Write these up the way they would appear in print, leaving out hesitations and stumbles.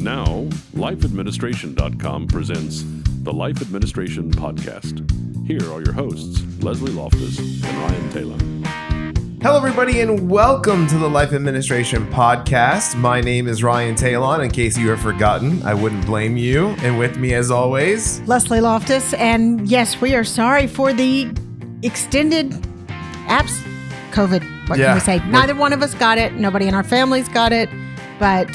Now, lifeadministration.com presents the Life Administration Podcast. Here are your hosts, Leslie Loftus and Ryan Taylor. Hello, everybody, and welcome to the Life Administration Podcast. My name is Ryan Taylor. In case you have forgotten, I wouldn't blame you. And with me, as always, Leslie Loftus. And yes, we are sorry for the extended apps COVID. What can we say? Neither one of us got it. Nobody in our families got it. But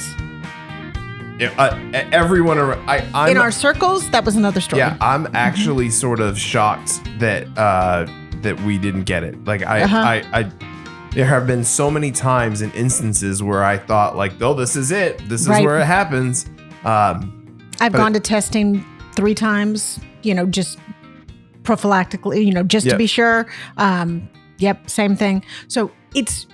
everyone in our circles, that was another story. Yeah, I'm actually sort of shocked that that we didn't get it. Like there have been so many times and instances where I thought like, oh, this is it. This is where it happens. I've gone to testing 3 times, just prophylactically, just to be sure. Yep, same thing. So it's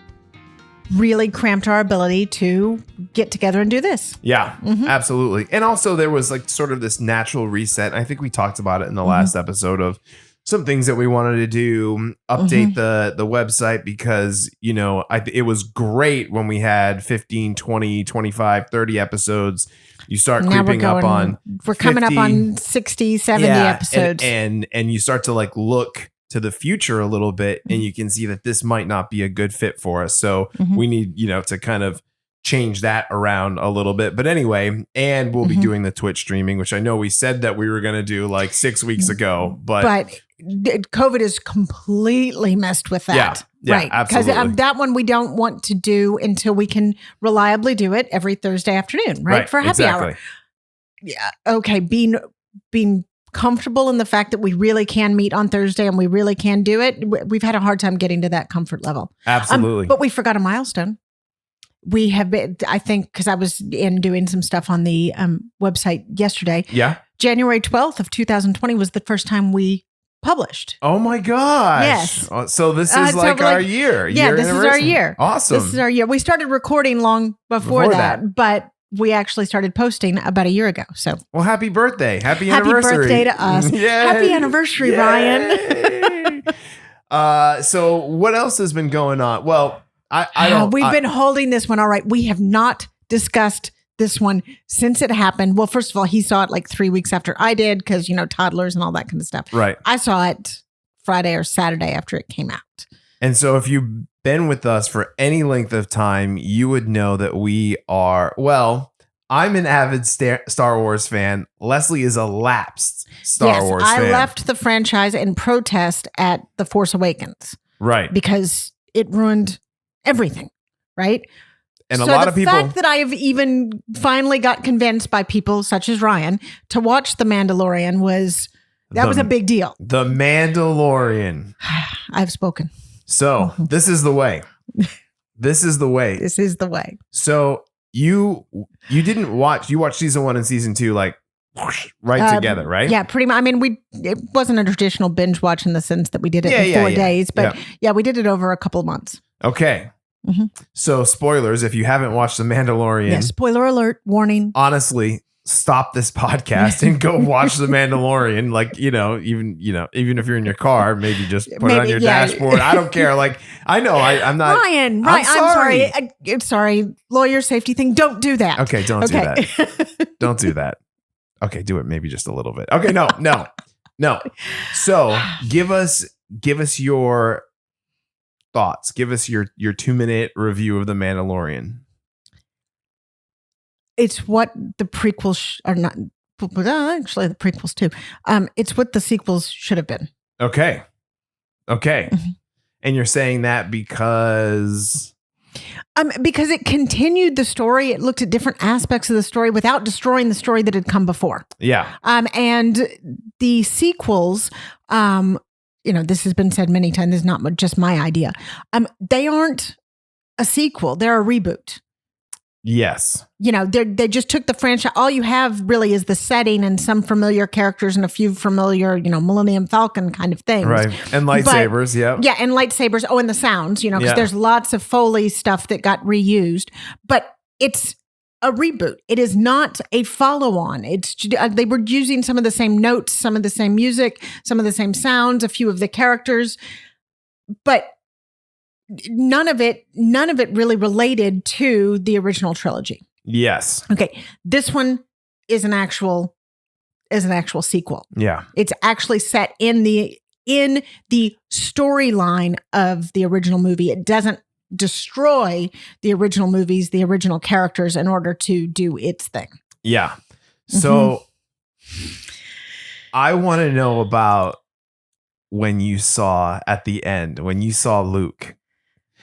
really cramped our ability to get together and do this. Yeah, absolutely. And also there was like sort of this natural reset. I think we talked about it in the last episode of some things that we wanted to do, update the website because, it was great when we had 15, 20, 25, 30 episodes. You start creeping up on 50, we're coming up on 60, 70 episodes. And you start to like look to the future a little bit and you can see that this might not be a good fit for us. So we need, to kind of change that around a little bit. But anyway, and we'll be doing the Twitch streaming, which I know we said that we were going to do like 6 weeks ago, but COVID has completely messed with that. Yeah, right. Absolutely. Because that one we don't want to do until we can reliably do it every Thursday afternoon, right? For happy hour. Yeah. Okay. Being comfortable in the fact that we really can meet on Thursday and we really can do it. We've had a hard time getting to that comfort level. Absolutely. But we forgot a milestone. We have been, I think, because I was in doing some stuff on the website yesterday. Yeah. January 12th of 2020 was the first time we published. Oh my gosh. Yes. So this is like our year. Yeah, this is our year. Awesome. This is our year. We started recording long before that, but we actually started posting about a year ago. So, well, happy birthday. Happy anniversary. Happy birthday to us. Yay. Happy anniversary, Yay. Ryan. So what else has been going on? Well, We've been holding this one. All right. We have not discussed this one since it happened. Well, first of all, he saw it like 3 weeks after I did because, toddlers and all that kind of stuff. Right. I saw it Friday or Saturday after it came out. And so if you've been with us for any length of time, you would know that we are, I'm an avid Star Wars fan. Leslie is a lapsed Star Wars fan. I left the franchise in protest at The Force Awakens. Right. Because it ruined everything. Right. And a lot of people. The fact that I have even finally got convinced by people such as Ryan to watch The Mandalorian was a big deal. The Mandalorian. I've spoken. So this is the way. This is the way. This is the way. So you didn't watch. You watched season 1 and season 2 like together, right? Yeah, pretty much. I mean, it wasn't a traditional binge watch in the sense that we did it in 4 days, but we did it over a couple of months. Okay. So spoilers, if you haven't watched The Mandalorian. Yeah, spoiler alert, warning. Honestly, stop this podcast and go watch The Mandalorian. Like, even if you're in your car, maybe just put it on your dashboard. I don't care. Like, I know I'm not. Ryan, I'm sorry. I'm sorry. Lawyer safety thing. Don't do that. Okay. Don't do that. Don't do that. Okay. Do it maybe just a little bit. Okay. No. So give us your thoughts. Give us your 2-minute review of The Mandalorian. It's what the prequels are not. Actually, the prequels too. It's what the sequels should have been. Okay. And you're saying that because it continued the story. It looked at different aspects of the story without destroying the story that had come before. Yeah. And the sequels, this has been said many times. This is not just my idea. They aren't a sequel. They're a reboot. Yes. They just took the franchise. All you have really is the setting and some familiar characters and a few familiar, Millennium Falcon kind of things. Right. And lightsabers. Yeah, and lightsabers. Oh, and the sounds, because there's lots of Foley stuff that got reused. But it's a reboot. It is not a follow-on. They were using some of the same notes, some of the same music, some of the same sounds, a few of the characters, but none of it really related to the original trilogy. Yes. Okay, this one is an actual sequel. Yeah. It's actually set in the storyline of the original movie. It doesn't destroy the original movies, the original characters in order to do its thing. Yeah. So I want to know about when you saw at the end, when you saw Luke.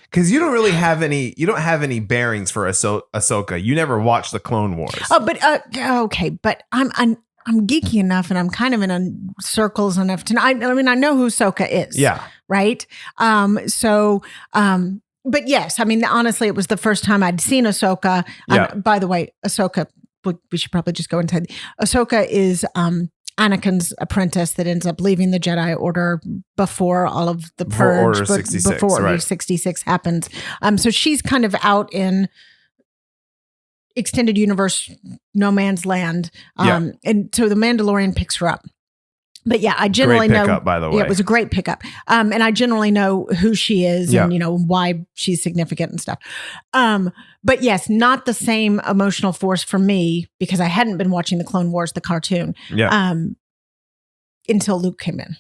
Because you don't really have any bearings for Ahsoka. You never watched the Clone Wars. Oh, but okay, but I'm geeky enough, and I'm kind of in circles enough to know. I mean, I know who Ahsoka is. Yeah. Right. But yes, I mean, honestly, it was the first time I'd seen Ahsoka. Yeah. By the way, Ahsoka. We should probably just go inside. Ahsoka is Anakin's apprentice that ends up leaving the Jedi Order before all of the purge, Order 66, before Order right. 66 happens. So she's kind of out in extended universe, no man's land. And so the Mandalorian picks her up. But yeah, I generally Great pickup, know. by the way. Yeah, it was a great pickup. And I generally know who she is and, why she's significant and stuff. But yes, not the same emotional force for me because I hadn't been watching the Clone Wars, the cartoon, until Luke came in.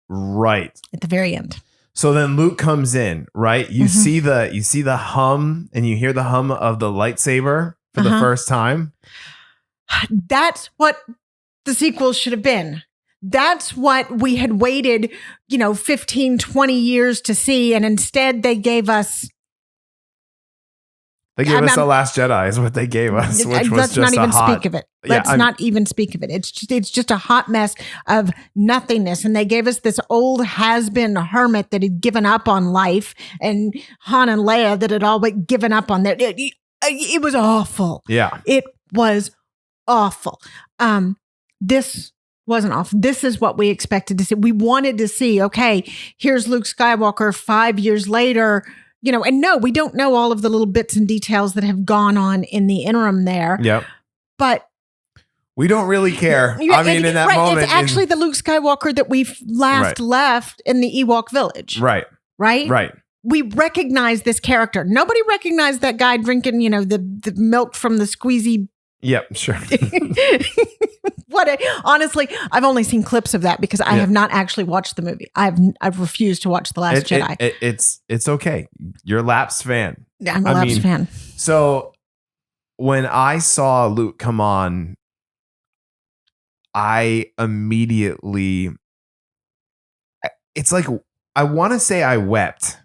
Right. At the very end. So then Luke comes in, right? You see the hum and you hear the hum of the lightsaber for the first time. That's what the sequel should have been. That's what we had waited, 15, 20 years to see. And instead they gave us. The Last Jedi is what they gave us, which was let's just not even hot, speak of it. Let's not even speak of it. It's just a hot mess of nothingness. And they gave us this old has-been hermit that had given up on life, and Han and Leia that had all but given up on that. It was awful. Yeah. It was awful. This wasn't awful. This is what we expected to see. We wanted to see, okay, here's Luke Skywalker 5 years later, and no, we don't know all of the little bits and details that have gone on in the interim there. Yep. But we don't really care. I mean, in that moment. It's actually the Luke Skywalker that we last left in the Ewok village. Right. Right? Right. We recognize this character. Nobody recognized that guy drinking, the milk from the squeezy. Yep, sure. Honestly, I've only seen clips of that because I have not actually watched the movie. I've refused to watch The Last Jedi. It's okay. You're a Lapsed fan. I'm a Lapsed fan. So when I saw Luke come on, I immediately, it's like, I want to say I wept,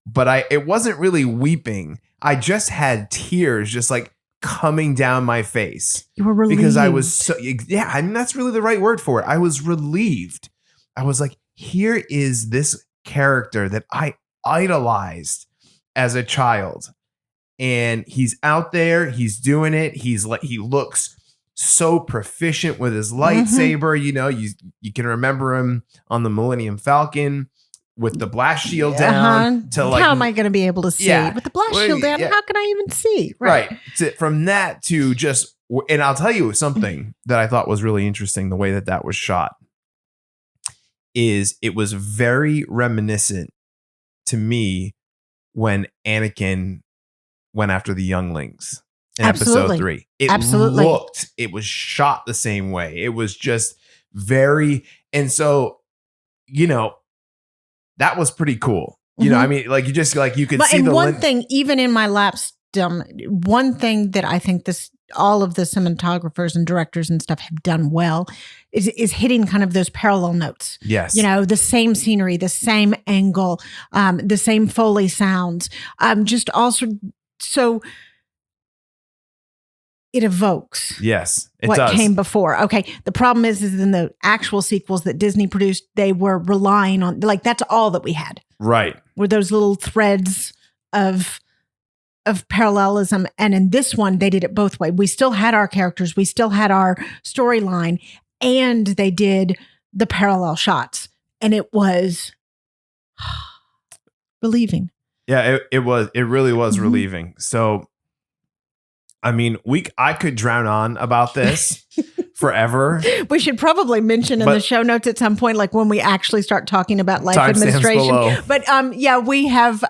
but it wasn't really weeping. I just had tears just like coming down my face. You were relieved. Because I was I mean, that's really the right word for it. I was relieved. I was like, here is this character that I idolized as a child. And he's out there, he's doing it. He looks so proficient with his lightsaber. You can remember him on the Millennium Falcon with the blast shield down. To how am I going to be able to see? With the blast shield down, how can I even see? Right. From that to just, and I'll tell you something that I thought was really interesting, the way that was shot, is it was very reminiscent to me when Anakin went after the younglings in episode 3. It was shot the same way. It was just very, and so, that was pretty cool. I mean, like you could see the one thing, even in my lapsdom, one thing that I think all of the cinematographers and directors and stuff have done well is hitting kind of those parallel notes. Yes. The same scenery, the same angle, the same Foley sounds, just also, so it evokes what came before. Okay. The problem is in the actual sequels that Disney produced, they were relying on, like, that's all that we had. Right. Were those little threads of parallelism. And in this one, they did it both ways. We still had our characters. We still had our storyline, and they did the parallel shots. And it was relieving. Yeah, it really was relieving. So, I mean, I could drown on about this forever. We should probably mention in the show notes at some point, like when we actually start talking about life administration. But we have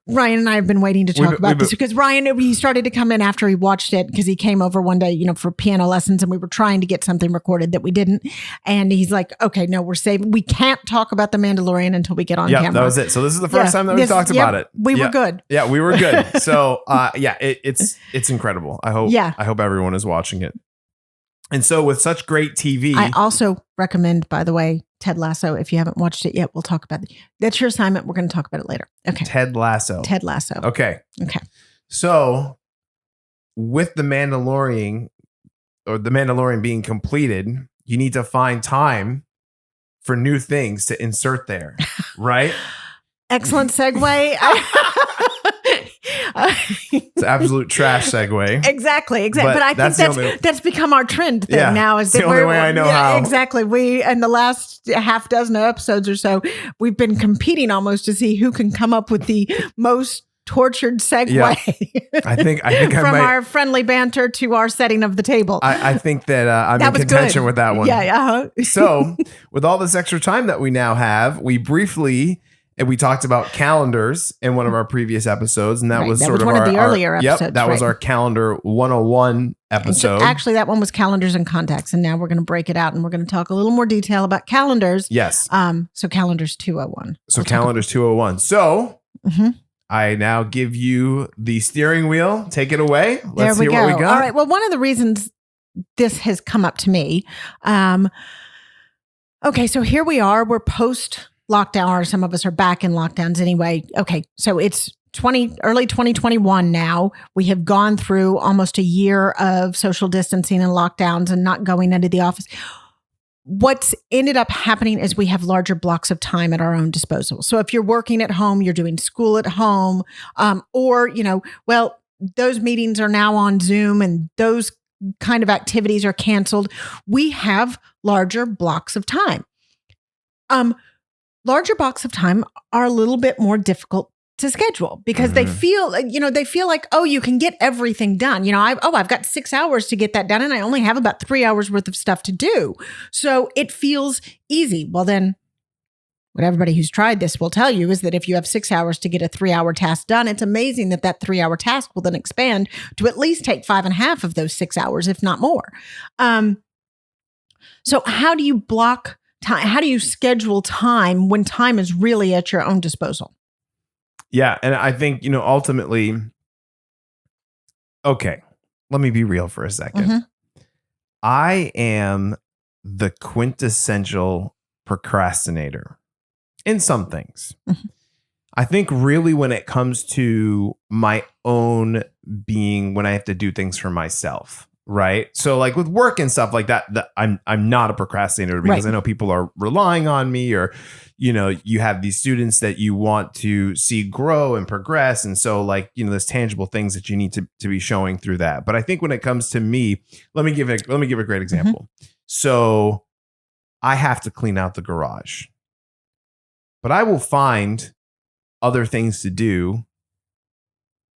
Ryan and I have been waiting to talk about this because Ryan, he started to come in after he watched it because he came over one day, for piano lessons, and we were trying to get something recorded that we didn't. And he's like, okay, no, we're saving. We can't talk about The Mandalorian until we get on camera. That was it. So this is the first time that we talked about it. We were good. Yeah, we were good. So it's incredible. I hope everyone is watching it. And so with such great TV. I also recommend, by the way, Ted Lasso. If you haven't watched it yet, we'll talk about it. That's your assignment. We're going to talk about it later. Okay. Ted Lasso. Okay. So with The Mandalorian being completed, you need to find time for new things to insert there, right? Excellent segue. It's an absolute trash segue. Exactly. But I think that's become our trend thing now. Is the only way I know how. Exactly. We, in the last half dozen episodes or so, we've been competing almost to see who can come up with the most tortured segue. Yeah. I think from our friendly banter to our setting of the table. I think that I'm in contention with that one. Yeah. So with all this extra time that we now have, we talked about calendars in one of our previous episodes, and that was one of the earlier episodes. Yep, that was our Calendar 101 episode. So actually, that one was calendars and contacts, and now we're going to break it out, and we're going to talk a little more detail about calendars. Yes. So calendars 201. Calendars 201. So I now give you the steering wheel. Take it away. Let's hear what we got. All right. Well, one of the reasons this has come up to me. Okay, so here we are. We're post lockdown, or some of us are back in lockdowns anyway. Okay, so it's early 2021 now. We have gone through almost a year of social distancing and lockdowns and not going into the office. What's ended up happening is we have larger blocks of time at our own disposal. So if you're working at home, you're doing school at home, or, those meetings are now on Zoom and those kind of activities are canceled. We have larger blocks of time. Larger blocks of time are a little bit more difficult to schedule because they feel like, oh, you can get everything done. I've got 6 hours to get that done and I only have about 3 hours worth of stuff to do. So it feels easy. Well, then what everybody who's tried this will tell you is that if you have 6 hours to get a 3-hour task done, it's amazing that 3-hour task will then expand to at least take 5.5 of those 6 hours, if not more. So how do you block time? How do you schedule time when time is really at your own disposal? Yeah. And I think, ultimately, okay, let me be real for a second. I am the quintessential procrastinator in some things. I think really when it comes to my own being, when I have to do things for myself. Right. So like with work and stuff like that, I'm not a procrastinator because I know people are relying on me, or, you have these students that you want to see grow and progress. And so like, there's tangible things that you need to be showing through that. But I think when it comes to me, let me give a great example. So I have to clean out the garage, but I will find other things to do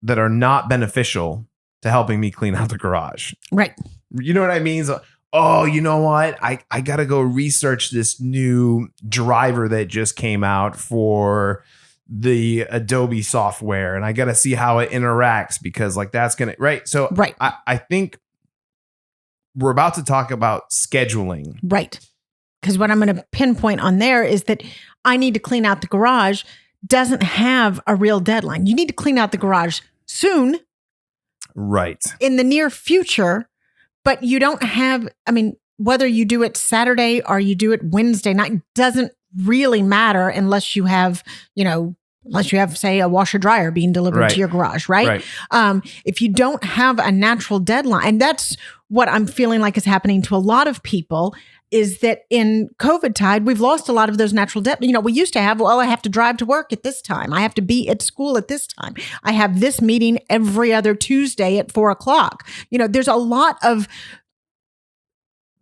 that are not beneficial to helping me clean out the garage. Right. You know what I mean? So, oh, you know what? I got to go research this new driver that just came out for the Adobe software. And I got to see how it interacts because like that's going to, right. So I think we're about to talk about scheduling. Right. Because what I'm going to pinpoint on there is that I need to clean out the garage doesn't have a real deadline. You need to clean out the garage soon. Right. In the near future, but you don't have, whether you do it Saturday or you do it Wednesday night doesn't really matter unless you have, say, a washer dryer being delivered to your garage, right? If you don't have a natural deadline, and that's what I'm feeling like is happening to a lot of people, is that in COVID tide, we've lost a lot of those natural deadlines. We used to have, I have to drive to work at this time. I have to be at school at this time. I have this meeting every other Tuesday at 4:00. There's a lot of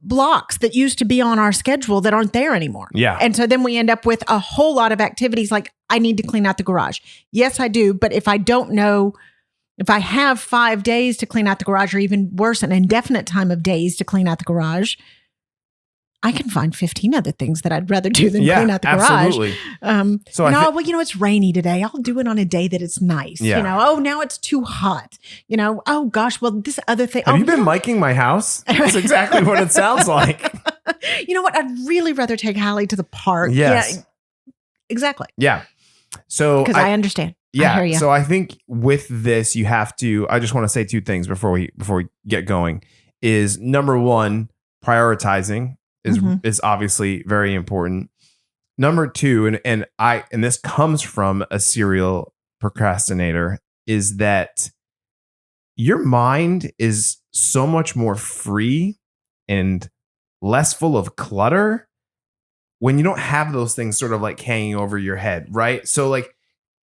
blocks that used to be on our schedule that aren't there anymore. Yeah. And so then we end up with a whole lot of activities like I need to clean out the garage. Yes, I do. But if I don't know, if I have 5 days to clean out the garage, or even worse, an indefinite time of days to clean out the garage, I can find 15 other things that I'd rather do than clean out the garage. Absolutely. It's rainy today. I'll do it on a day that it's nice. Yeah. Now it's too hot. Oh gosh, well, this other thing. Have you been miking my house? That's exactly what it sounds like. You know what? I'd really rather take Hallie to the park. Yes. Yeah, exactly. Yeah. So Because I understand. Yeah. I hear you. So I think with this, you have to, I just want to say two things before we get going is number one, prioritizing is obviously very important. Number two, and this comes from a serial procrastinator, is that your mind is so much more free and less full of clutter when you don't have those things sort of like hanging over your head, right? So like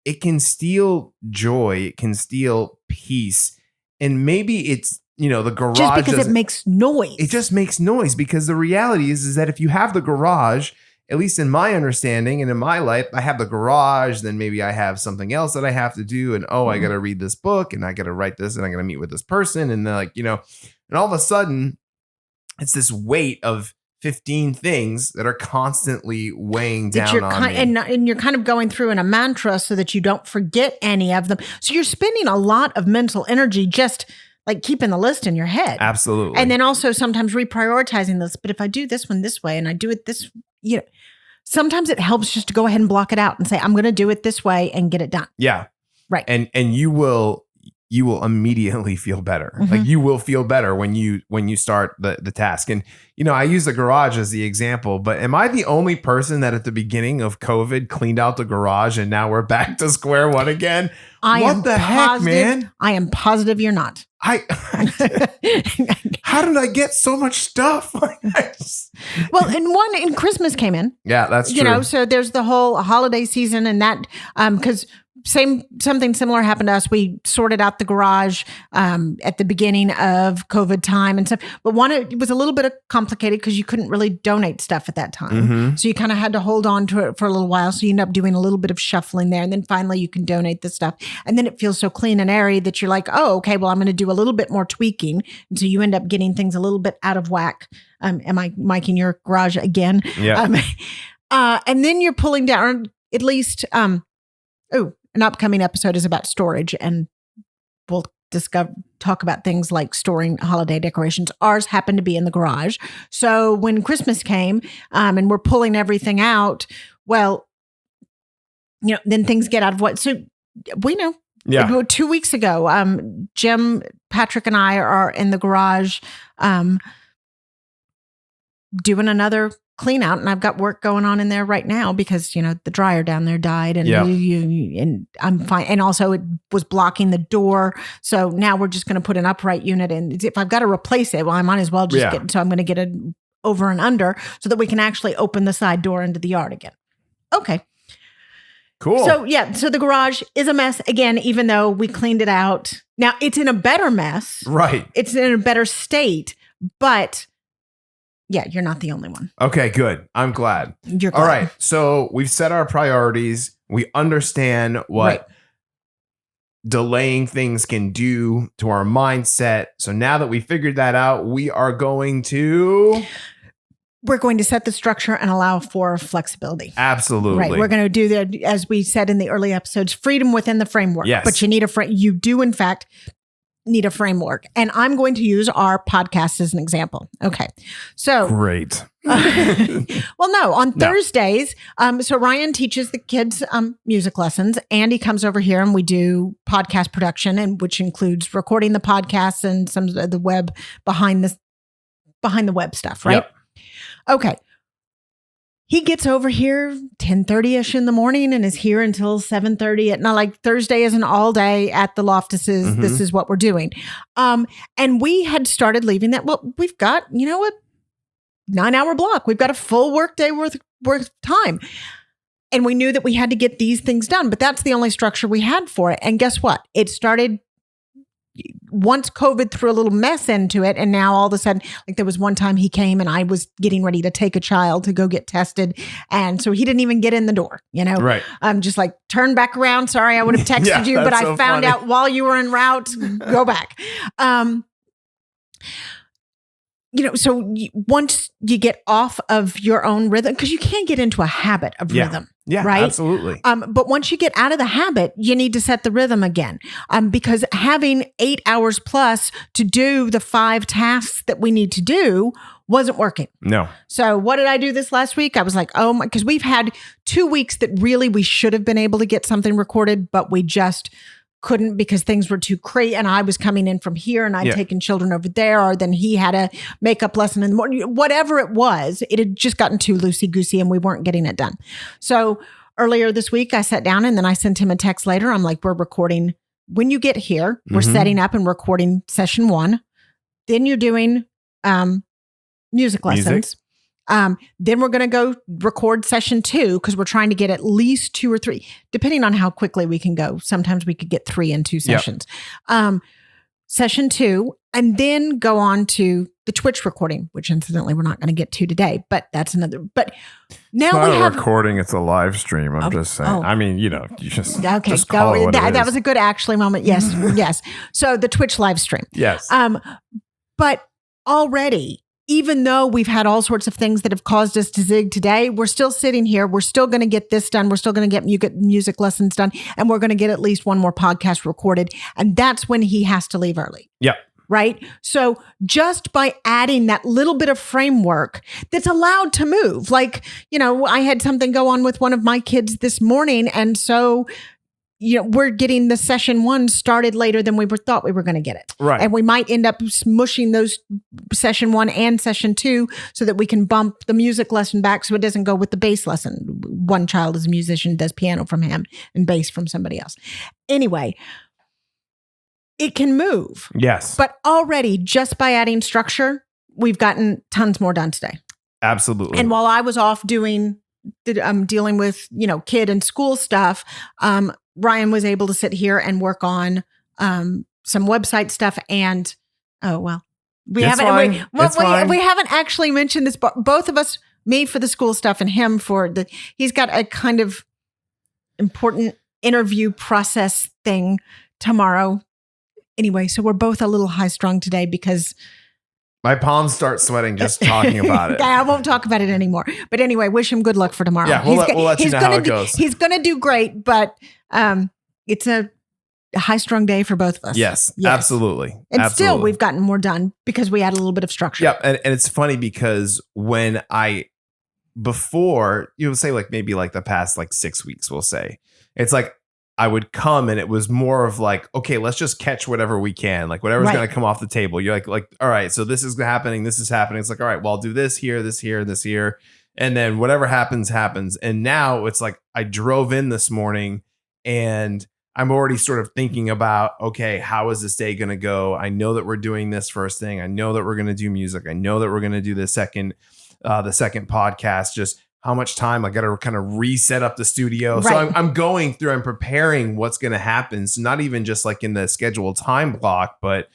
it can steal joy, it can steal peace, and maybe it's the garage just because it makes noise. It just makes noise because the reality is that if you have the garage, at least in my understanding and in my life, I have the garage, then maybe I have something else that I have to do. And I got to read this book and I got to write this and I got to meet with this person. And then and all of a sudden it's this weight of 15 things that are constantly weighing down on me. And you're kind of going through in a mantra so that you don't forget any of them. So you're spending a lot of mental energy just like keeping the list in your head. Absolutely. And then also sometimes reprioritizing this. But if I do this one this way and I do it this, sometimes it helps just to go ahead and block it out and say, I'm going to do it this way and get it done. Yeah. Right. And you will immediately feel better. Like you will feel better when you start the task. And, I use the garage as the example, but am I the only person that at the beginning of COVID cleaned out the garage and now we're back to square one again? What the heck, man? I am positive you're not. How did I get so much stuff? Well, and Christmas came in. Yeah, that's true. So there's the whole holiday season and that, because something similar happened to us. We sorted out the garage at the beginning of COVID time and stuff. But it was a little bit complicated because you couldn't really donate stuff at that time. So you kind of had to hold on to it for a little while. So you end up doing a little bit of shuffling there. And then finally you can donate the stuff. And then it feels so clean and airy that you're like, oh, okay, well, I'm going to do a little bit more tweaking. And so you end up getting things a little bit out of whack. Am I miking your garage again? Yeah. And then you're pulling down at least, an upcoming episode is about storage, and we'll talk about things like storing holiday decorations. Ours happened to be in the garage. So when Christmas came and we're pulling everything out, well, then things get out of what. So we know. Yeah. 2 weeks ago, Jim, Patrick, and I are in the garage doing another clean out, and I've got work going on in there right now because the dryer down there died, and and I'm fine. And also it was blocking the door, so now we're just going to put an upright unit in. If I've got to replace it, well, I might as well just get. So I'm going to get it over and under so that we can actually open the side door into the yard again. Okay. Cool. So so the garage is a mess again, even though we cleaned it out. Now it's in a better mess. Right. It's in a better state, but yeah, you're not the only one. Okay, good. I'm glad. You're glad. All right. So we've set our priorities. We understand what delaying things can do to our mindset. So now that we figured that out, we're going to set the structure and allow for flexibility. Absolutely. Right. We're going to do that, as we said in the early episodes, freedom within the framework. Yes. But you need you do, in fact, need a framework. And I'm going to use our podcast as an example. Okay. So great. On Thursdays, so Ryan teaches the kids music lessons. Andy comes over here and we do podcast production, and which includes recording the podcasts and some of the web behind the web stuff, right? Yep. Okay. He gets over here 10:30ish in the morning and is here until 7:30 at night. Like Thursday is an all day at the Loftuses. This is what we're doing. And we had started leaving that. Well, we've got, 9-hour block. We've got a full work day worth of time. And we knew that we had to get these things done, but that's the only structure we had for it. And guess what? It started once COVID threw a little mess into it. And now all of a sudden, like there was one time he came and I was getting ready to take a child to go get tested. And so he didn't even get in the door, Right. I'm just like, turn back around. Sorry, I would have texted you, but I found out while you were en route, go back. so once you get off of your own rhythm, because you can get into a habit of rhythm. Yeah, right? Absolutely. But once you get out of the habit, you need to set the rhythm again. Because having 8 hours plus to do the 5 tasks that we need to do wasn't working. No. So what did I do this last week? I was like, oh my, because we've had 2 weeks that really we should have been able to get something recorded, but we just couldn't because things were too crazy. And I was coming in from here and I'd taken children over there, or then he had a makeup lesson in the morning, whatever it was, it had just gotten too loosey-goosey and we weren't getting it done. So earlier this week, I sat down and then I sent him a text later. I'm like, we're recording. When you get here, we're setting up and recording session 1. Then you're doing music lessons. Then we're going to go record session 2 because we're trying to get at least 2 or 3, depending on how quickly we can go. Sometimes we could get 3 in 2 sessions. Session 2, and then go on to the Twitch recording, which incidentally we're not going to get to today, but that's another. But now it's not we have recording; it's a live stream. I'm just saying. I mean, you just just call it what that was a good actually moment. Yes, yes. So the Twitch live stream. Yes. But already, even though we've had all sorts of things that have caused us to zig today, we're still sitting here. We're still going to get this done. We're still going to get music lessons done. And we're going to get at least one more podcast recorded. And that's when he has to leave early. Yep. Right? So just by adding that little bit of framework that's allowed to move, like, I had something go on with one of my kids this morning. And so we're getting the session 1 started later than we thought we were going to get it. Right. And we might end up smushing those session 1 and session 2 so that we can bump the music lesson back so it doesn't go with the bass lesson. One child is a musician, does piano from him and bass from somebody else. Anyway, it can move. Yes. But already, just by adding structure, we've gotten tons more done today. Absolutely. And while I was off dealing with, kid and school stuff, Ryan was able to sit here and work on some website stuff. And we haven't actually mentioned this, but both of us, me for the school stuff and him he's got a kind of important interview process thing tomorrow. Anyway, so we're both a little high strung today because my palms start sweating just talking about it. I won't talk about it anymore. But anyway, wish him good luck for tomorrow. Yeah, we'll let you know how it goes. He's going to do great, but it's a high-strung day for both of us. Yes. Absolutely. And still, we've gotten more done because we had a little bit of structure. Yeah, and it's funny because when before, say like maybe like the past like 6 weeks, we'll say, it's like I would come and it was more of like, okay, let's just catch whatever we can, like whatever's going to come off the table. You're like, all right, so this is happening. This is happening. It's like, all right, well, I'll do this here, this here, this here. And then whatever happens, happens. And now it's like, I drove in this morning and I'm already sort of thinking about, okay, how is this day going to go? I know that we're doing this first thing. I know that we're going to do music. I know that we're going to do the second podcast. Just how much time I got to kind of reset up the studio. Right. So I'm going through and preparing what's going to happen. So not even just like in the scheduled time block, but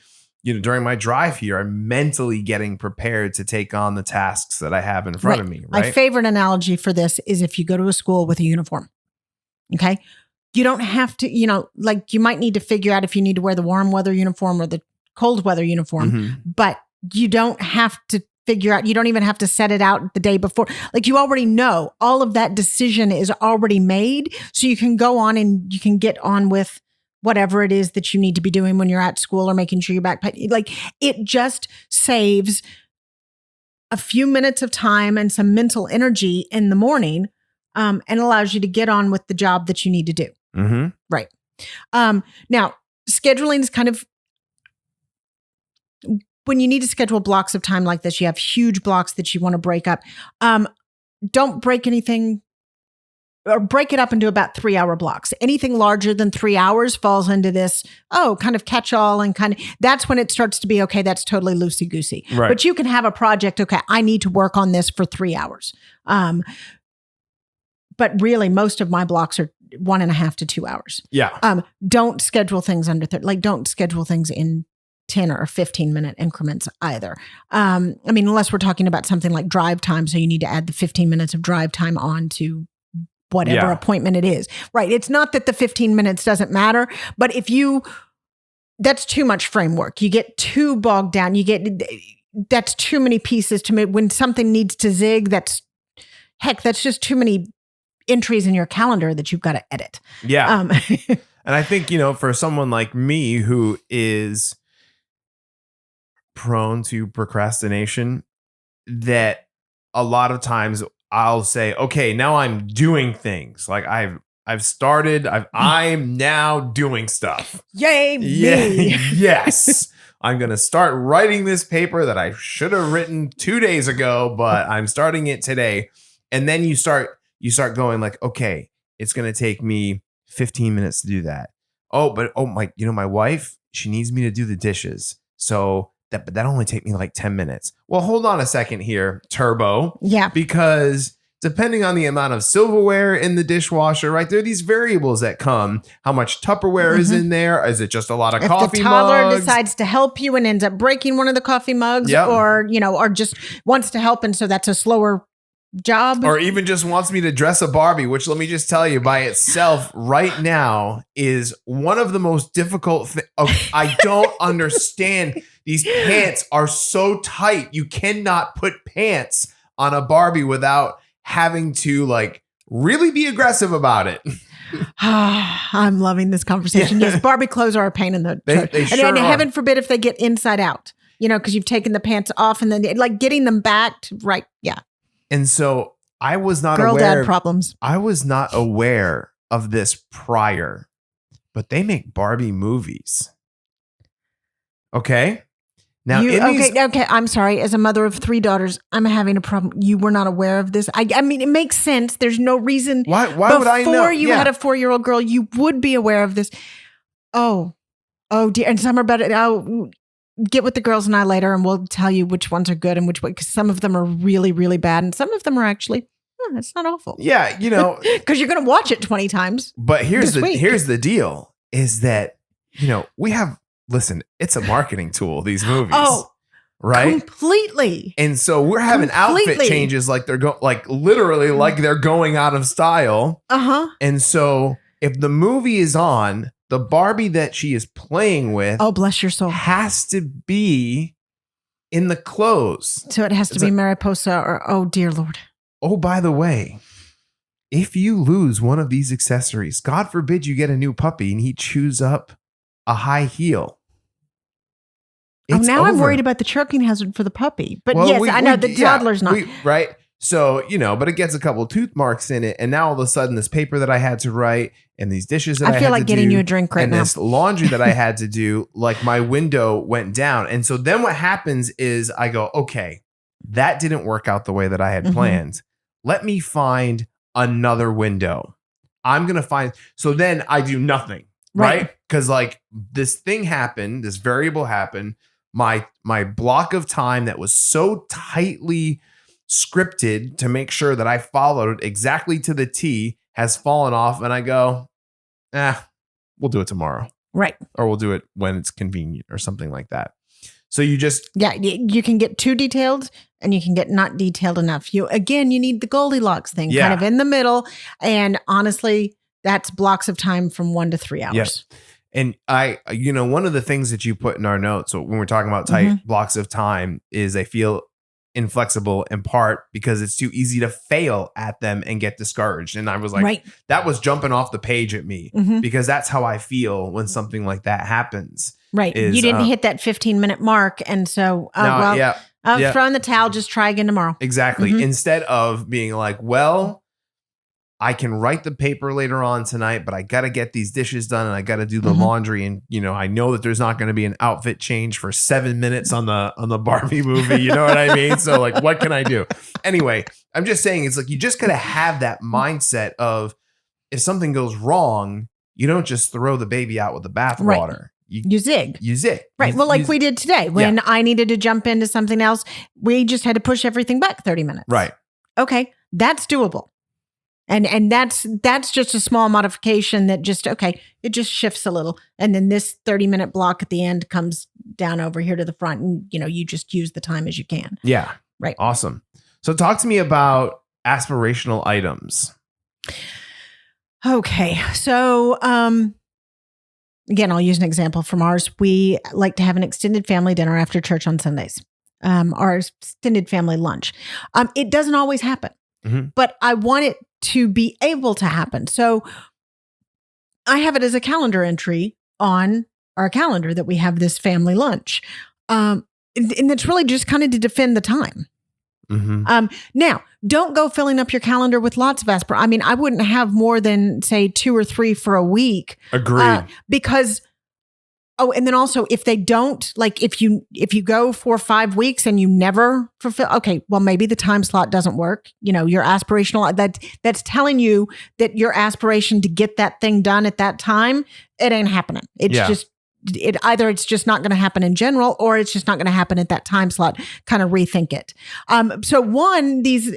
during my drive here, I'm mentally getting prepared to take on the tasks that I have in front of me. Right. My favorite analogy for this is if you go to a school with a uniform. Okay. You don't have to, like you might need to figure out if you need to wear the warm weather uniform or the cold weather uniform, but you don't have to figure out, you don't even have to set it out the day before. Like you already know all of that decision is already made. So you can go on and you can get on with whatever it is that you need to be doing when you're at school or making sure you're back. Like it just saves a few minutes of time and some mental energy in the morning and allows you to get on with the job that you need to do. Mm-hmm. Right. Now, scheduling is kind of, when you need to schedule blocks of time like this, you have huge blocks that you want to break up. Don't break anything or break it up into about 3-hour blocks. Anything larger than 3 hours falls into this, kind of catch all and kind of, that's when it starts to be, okay, that's totally loosey goosey. Right. But you can have a project, okay, I need to work on this for 3 hours. But really most of my blocks are 1.5 to 2 hours. Yeah. Don't schedule things under, don't schedule things in 10 or 15 minute increments either. Unless we're talking about something like drive time. So you need to add the 15 minutes of drive time on to whatever appointment it is. Right. It's not that the 15 minutes doesn't matter, but that's too much framework. You get too bogged down. that's too many pieces to make. When something needs to zig, that's just too many entries in your calendar that you've got to edit. Yeah. And I think, for someone like me who is prone to procrastination, that a lot of times I'll say, okay, now I'm doing things. Like I've started, I'm now doing stuff. Yay, me. Yes. I'm going to start writing this paper that I should have written 2 days ago, but I'm starting it today. And then you start going like, okay, it's going to take me 15 minutes to do that. My wife, she needs me to do the dishes. So that only take me like 10 minutes. Well, hold on a second here, Turbo. Yeah. Because depending on the amount of silverware in the dishwasher, right? There are these variables that come. How much Tupperware is in there? Is it just a lot of coffee mugs? If the toddler decides to help you and ends up breaking one of the coffee mugs, or just wants to help, and so that's a slower job, or even just wants me to dress a Barbie, which, let me just tell you, by itself right now is one of the most difficult things. I don't understand. These pants are so tight. You cannot put pants on a Barbie without having to like really be aggressive about it. I'm loving this conversation. Yes, Barbie clothes are a pain in the they sure and are. Heaven forbid if they get inside out, because you've taken the pants off and then like getting them back to, right. Yeah. And so I was not Girl aware. Dad problems. I was not aware of this prior, but they make Barbie movies. Okay. Now, okay. I'm sorry. As a mother of 3 daughters, I'm having a problem. You were not aware of this. I mean, it makes sense. There's no reason. Why would I know? Before you had a 4-year-old girl, you would be aware of this. Oh dear. And some are better. I'll get with the girls and I later, and we'll tell you which ones are good and which one, because some of them are really, really bad, and some of them are actually, it's not awful. Yeah, because you're going to watch it 20 times. But here's the deal: is that we have. Listen, it's a marketing tool, these movies. Oh, right? Completely. And so we're having outfit changes like they're literally like they're going out of style. Uh-huh. And so if the movie is on, the Barbie that she is playing with, oh, bless your soul, has to be in the clothes. So it has to be Mariposa or, oh dear Lord. Oh, by the way, if you lose one of these accessories, God forbid you get a new puppy and he chews up a high heel. Now I'm worried about the choking hazard for the puppy. But yes, I know the toddler's not. Right. So, but it gets a couple of tooth marks in it. And now all of a sudden this paper that I had to write and these dishes that I feel like getting you a drink right now. And this laundry that I had to do, like my window went down. And so then what happens is I go, okay, that didn't work out the way that I had planned. Let me find another window. So then I do nothing. Right. Because like this thing happened, this variable happened. My block of time that was so tightly scripted to make sure that I followed exactly to the T has fallen off. And I go, we'll do it tomorrow. Right. Or we'll do it when it's convenient or something like that. So you just. Yeah. You can get too detailed and you can get not detailed enough. You need the Goldilocks thing kind of in the middle. And honestly, that's blocks of time from 1 to 3 hours. Yes. And one of the things that you put in our notes when we're talking about tight blocks of time is I feel inflexible in part because it's too easy to fail at them and get discouraged. And I was like, that was jumping off the page at me because that's how I feel when something like that happens. Right. You didn't hit that 15-minute mark. And so, I'll throw in the towel, just try again tomorrow. Exactly. Instead of being like, well, I can write the paper later on tonight, but I got to get these dishes done and I got to do the laundry. And, I know that there's not going to be an outfit change for 7 minutes on the Barbie movie. You know what I mean? So like, what can I do? Anyway, I'm just saying it's like, you just got to have that mindset of if something goes wrong, you don't just throw the baby out with the bathwater. You zig. Right. Well, we did today when I needed to jump into something else, we just had to push everything back 30 minutes. Right. Okay. That's doable. And that's just a small modification that it just shifts a little. And then this 30-minute block at the end comes down over here to the front and, you just use the time as you can. Yeah. Right. Awesome. So talk to me about aspirational items. Okay. So, again, I'll use an example from ours. We like to have an extended family dinner after church on Sundays. our extended family lunch. It doesn't always happen, but I want it to be able to happen. So I have it as a calendar entry on our calendar that we have this family lunch. And it's really just kind of to defend the time. Now, don't go filling up your calendar with lots of aspirations. I mean, I wouldn't have more than, say, 2 or 3 for a week. Agreed. Because, and then also if they don't, like if you go for 5 weeks and you never fulfill, okay, well, maybe the time slot doesn't work. Your aspirational, that's telling you that your aspiration to get that thing done at that time, it ain't happening. It's just not going to happen in general, or it's just not going to happen at that time slot. Kind of rethink it. So these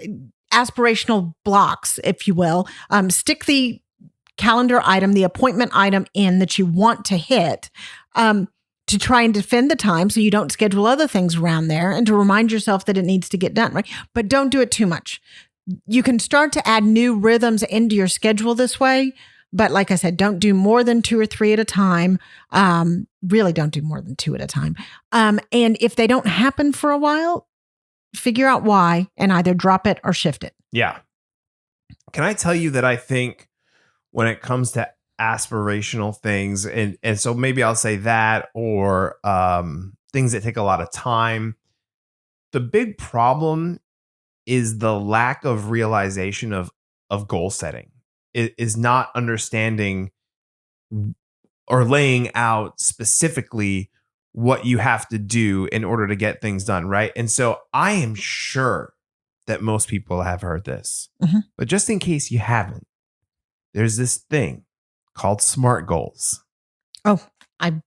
aspirational blocks, if you will, stick the calendar item, the appointment item in that you want to hit, to try and defend the time so you don't schedule other things around there, and to remind yourself that it needs to get done, right? But don't do it too much. You can start to add new rhythms into your schedule this way. But like I said, don't do more than 2 or 3 at a time. Really don't do more than 2 at a time. And if they don't happen for a while, figure out why and either drop it or shift it. Yeah. Can I tell you that I think when it comes to aspirational things, and so maybe I'll say that, or things that take a lot of time, the big problem is the lack of realization of goal setting. It is not understanding or laying out specifically what you have to do in order to get things done, right? And so I am sure that most people have heard this, but just in case you haven't, there's this thing called SMART goals. Oh, I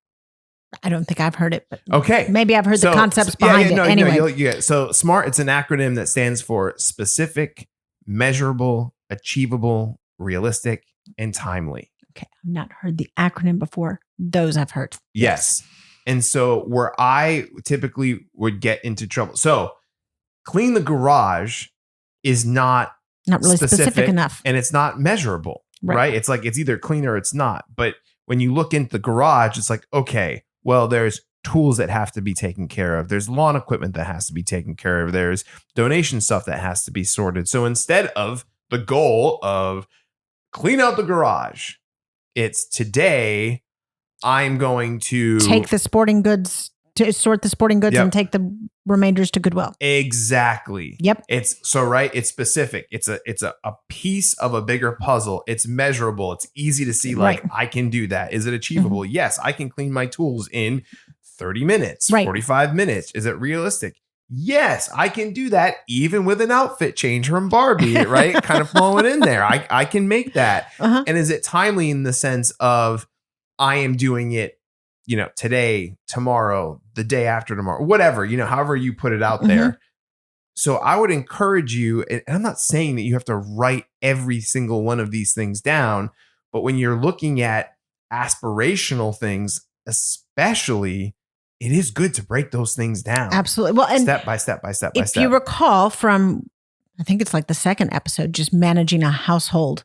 don't think I've heard it, but okay, maybe I've heard the concepts behind it. Anyway, so SMART, it's an acronym that stands for specific, measurable, achievable, realistic, and timely. Okay, I've not heard the acronym before. Those I've heard. Yes. And so where I typically would get into trouble. So clean the garage is not really specific enough. And it's not measurable, right? It's like it's either clean or it's not. But when you look into the garage, it's like, okay, well, there's tools that have to be taken care of. There's lawn equipment that has to be taken care of. There's donation stuff that has to be sorted. So instead of the goal of clean out the garage, it's today I'm going to take the sporting goods, to sort the sporting goods and take the remainders to Goodwill. Exactly. Yep. It's so right. It's specific. It's a piece of a bigger puzzle. It's measurable. It's easy to see. Like I can do that. Is it achievable? Yes. I can clean my tools in 30 minutes, 45 minutes. Is it realistic? Yes, I can do that even with an outfit change from Barbie, right? Kind of flowing in there. I can make that. And is it timely in the sense of I am doing it, today, tomorrow, the day after tomorrow, whatever, however you put it out there. So I would encourage you, and I'm not saying that you have to write every single one of these things down, but when you're looking at aspirational things, especially, it is good to break those things down. Absolutely. Well, and step by step. If you recall from, I think it's like the second episode, just managing a household,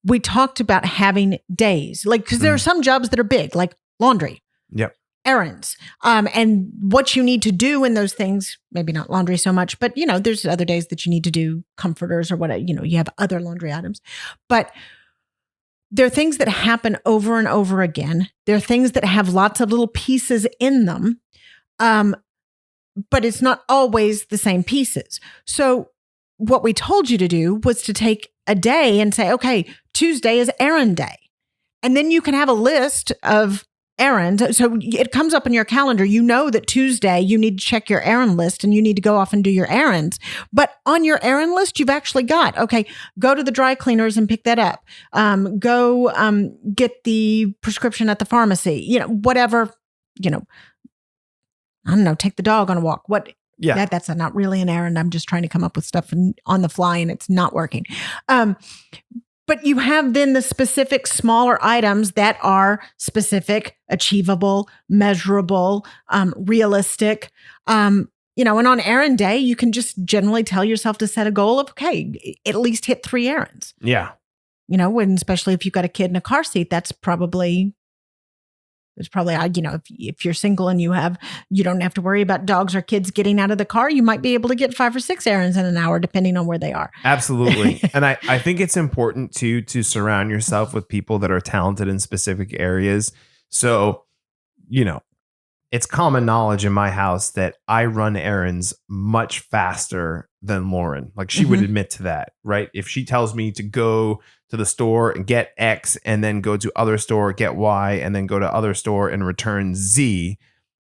we talked about having days, like, because there are some jobs that are big, like laundry. Yep. Errands, and what you need to do in those things, maybe not laundry so much, but there's other days that you need to do comforters or whatever, you have other laundry items, but there are things that happen over and over again. There are things that have lots of little pieces in them, but it's not always the same pieces. So what we told you to do was to take a day and say, okay, Tuesday is errand day. And then you can have a list of errands. So it comes up in your calendar. You know that Tuesday you need to check your errand list and you need to go off and do your errands. But on your errand list, you've actually got, okay, go to the dry cleaners and pick that up. Go get the prescription at the pharmacy, whatever, I don't know, take the dog on a walk. That's not really an errand. I'm just trying to come up with stuff on the fly and it's not working. But you have then the specific smaller items that are specific, achievable, measurable, realistic. And on errand day, you can just generally tell yourself to set a goal of, okay, at least hit 3 errands. Yeah. And especially if you've got a kid in a car seat, that's probably It's probably, if you're single and you don't have to worry about dogs or kids getting out of the car, you might be able to get 5 or 6 errands in an hour, depending on where they are. Absolutely. And I think it's important to surround yourself with people that are talented in specific areas. So, it's common knowledge in my house that I run errands much faster than Lauren. Like she would admit to that, right? If she tells me to go to the store and get X and then go to other store, get Y, and then go to other store and return Z,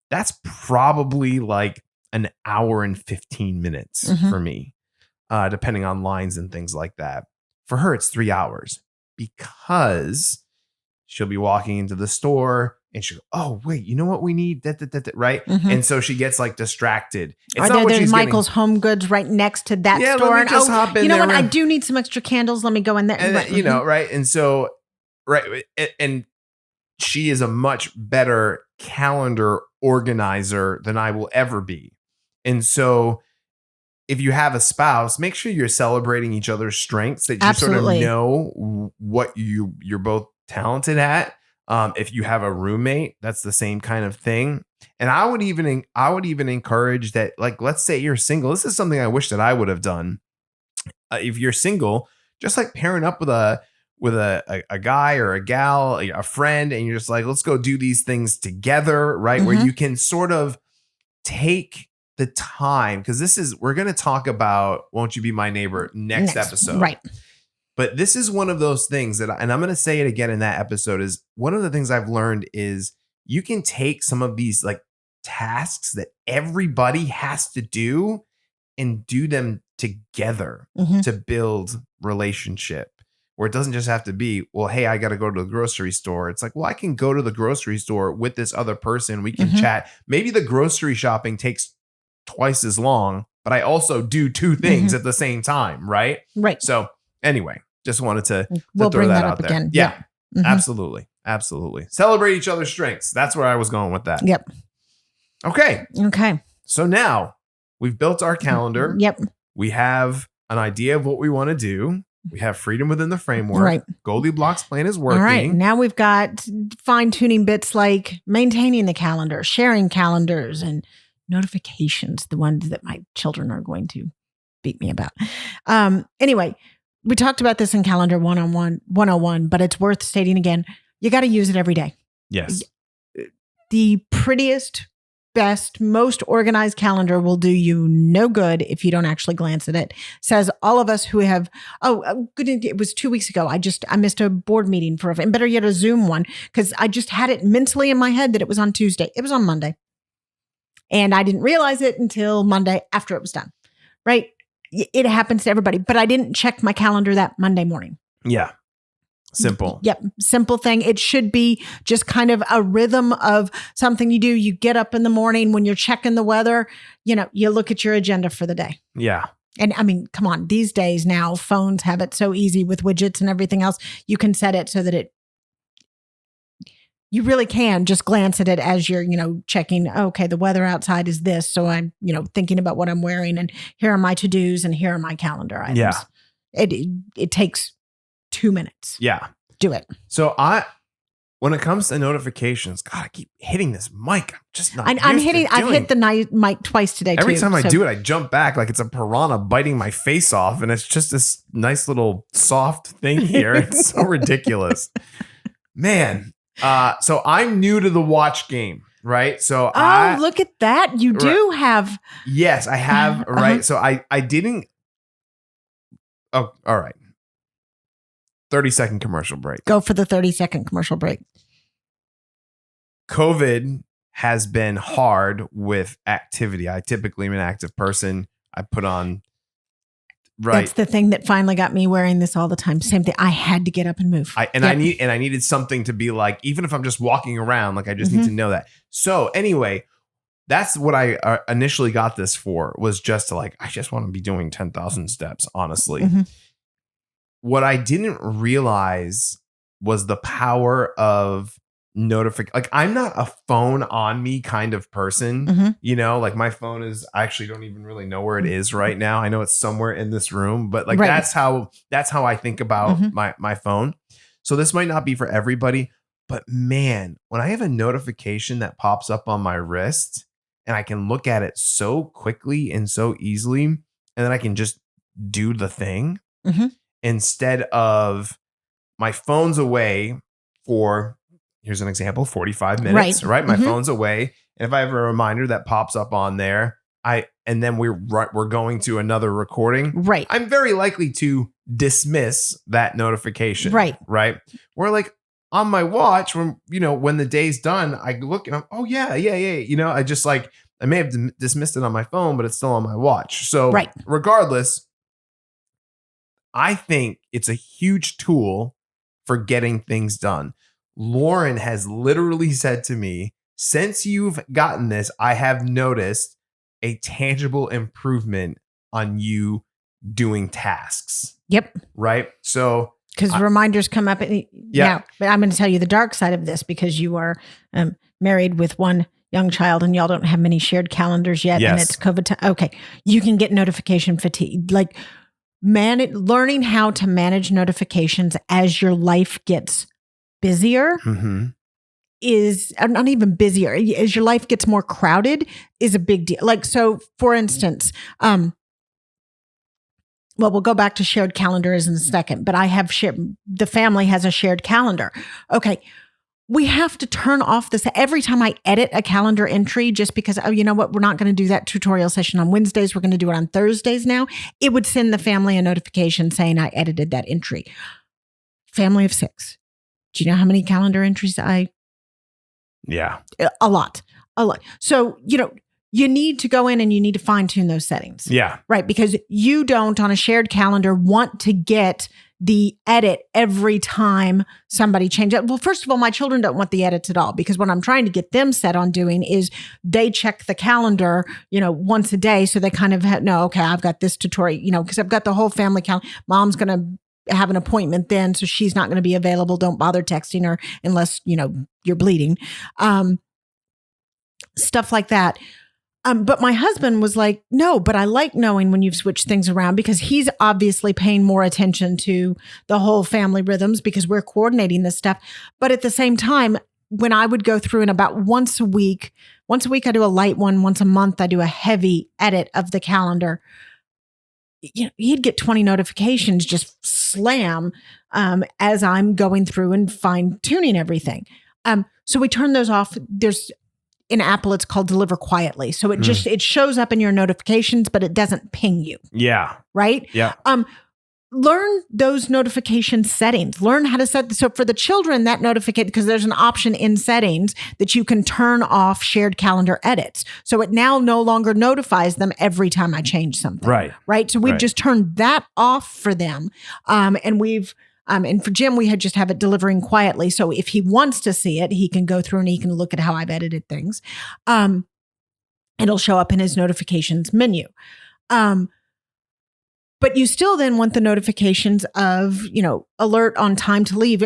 that's probably like an hour and 15 minutes for me, depending on lines and things like that. For her, it's 3 hours because she'll be walking into the store and she'll go, oh, wait, you know what we need? Right? And so she gets like distracted. It's not what there's Michael's Home Goods right next to that store. Let me just hop in you know there. what? I do need some extra candles. Let me go in there. And then, right? And so, right. And she is a much better calendar organizer than I will ever be. And so if you have a spouse, make sure you're celebrating each other's strengths, that you sort of know what you're both talented at. If you have a roommate, that's the same kind of thing. And I would even encourage that, like, let's say you're single. This is something I wish that I would have done. If you're single, just like pairing up with a guy or a gal, a friend, and you're just like, let's go do these things together, right? Where you can sort of take the time, because we're going to talk about Won't You Be My Neighbor next episode. Right. But this is one of those things that, and I'm going to say it again in that episode, is one of the things I've learned is you can take some of these like tasks that everybody has to do and do them together to build relationship, where it doesn't just have to be, well, hey, I got to go to the grocery store. It's like, well, I can go to the grocery store with this other person. We can chat. Maybe the grocery shopping takes twice as long, but I also do 2 things at the same time. Right. Right. So anyway, just wanted to we'll throw bring that that out up there. again. Yeah, absolutely. Absolutely. Celebrate each other's strengths. That's where I was going with that. Yep. Okay. Okay. So now we've built our calendar. Yep. We have an idea of what we want to do. We have freedom within the framework. Right. Goldilocks plan is working. All right. Now we've got fine-tuning bits like maintaining the calendar, sharing calendars, and notifications, the ones that my children are going to beat me about. Anyway, we talked about this in Calendar 101, but it's worth stating again. You got to use it every day. Yes. The prettiest, best, most organized calendar will do you no good if you don't actually glance at it. Says all of us who have, it was 2 weeks ago. I missed a board meeting and better yet a Zoom one, because I just had it mentally in my head that it was on Tuesday. It was on Monday. And I didn't realize it until Monday after it was done. Right? It happens to everybody, but I didn't check my calendar that Monday morning. Yeah. Simple. Yep. Simple thing. It should be just kind of a rhythm of something you do. You get up in the morning when you're checking the weather, you look at your agenda for the day. Yeah. And I mean, come on, these days now, phones have it so easy with widgets and everything else. You can set it so that you really can just glance at it as you're, checking, okay, the weather outside is this. So I'm, thinking about what I'm wearing, and here are my to-dos and here are my calendar items. Yeah. It takes 2 minutes. Yeah. Do it. So when it comes to notifications, God, I keep hitting this mic. I'm just not. I've hit the mic twice today. Every time I do it, I jump back like it's a piranha biting my face off, and it's just this nice little soft thing here. It's so ridiculous, man. So I'm new to the watch game, right? So look at that. You do have. Yes, I have. Right. So I didn't. Oh, all right. 30-second commercial break. Go for the 30-second commercial break. COVID has been hard with activity. I typically am an active person. I put on. Right. That's the thing that finally got me wearing this all the time. Same thing. I had to get up and move. I needed something to be like, even if I'm just walking around, like I just need to know that. So anyway, that's what I initially got this for, was just to like, I just want to be doing 10,000 steps, honestly. What I didn't realize was the power of notification. Like, I'm not a phone on me kind of person, like my phone is, I actually don't even really know where it is right now. I know it's somewhere in this room, but like, that's how I think about my phone. So this might not be for everybody, But man, when I have a notification that pops up on my wrist and I can look at it so quickly and so easily, and then I can just do the thing instead of my phone's away for, here's an example, 45 minutes, right? My phone's away. And if I have a reminder that pops up on there, and then we're going to another recording, right? I'm very likely to dismiss that notification, right? Where like on my watch, when the day's done, I look and I'm, oh yeah. I just like, I may have dismissed it on my phone, but it's still on my watch. So regardless, I think it's a huge tool for getting things done. Lauren has literally said to me, since you've gotten this, I have noticed a tangible improvement on you doing tasks. Yep. Right. So because reminders come up. But I'm going to tell you the dark side of this, because you are married with one young child and y'all don't have many shared calendars yet. Yes. And it's COVID time. Okay. You can get notification fatigue. Like learning how to manage notifications as your life gets busier is not even busier. As your life gets more crowded is a big deal. Like, so for instance, we'll go back to shared calendars in a second, but the family has a shared calendar. Okay. We have to turn off this every time I edit a calendar entry, just because, you know what? We're not going to do that tutorial session on Wednesdays. We're going to do it on Thursdays now. It would send the family a notification saying I edited that entry. Family of 6. Do you know how many calendar entries Yeah. A lot. So, you need to go in and you need to fine tune those settings. Yeah. Right. Because you don't on a shared calendar want to get the edit every time somebody changes it. Well, first of all, my children don't want the edits at all, because what I'm trying to get them set on doing is they check the calendar, once a day. So they kind of okay, I've got this tutorial, because I've got the whole family calendar. Mom's going to have an appointment then, so she's not going to be available. Don't bother texting her unless, you're bleeding. Stuff like that. But my husband was like, no, but I like knowing when you've switched things around, because he's obviously paying more attention to the whole family rhythms because we're coordinating this stuff. But at the same time, when I would go through and about once a week I do a light one, once a month I do a heavy edit of the calendar. He'd get 20 notifications just slam as I'm going through and fine tuning everything. So we turn those off. In Apple, it's called Deliver Quietly. So it shows up in your notifications, but it doesn't ping you. Yeah. Right? Yeah. Learn those notification settings. Learn how to set. So for the children, that notification, because there's an option in settings that you can turn off shared calendar edits. So it now no longer notifies them every time I change something. Right. So we've just turned that off for them. And for Jim, we had just have it delivering quietly. So if he wants to see it, he can go through and he can look at how I've edited things. It'll show up in his notifications menu. But you still then want the notifications of, alert on time to leave.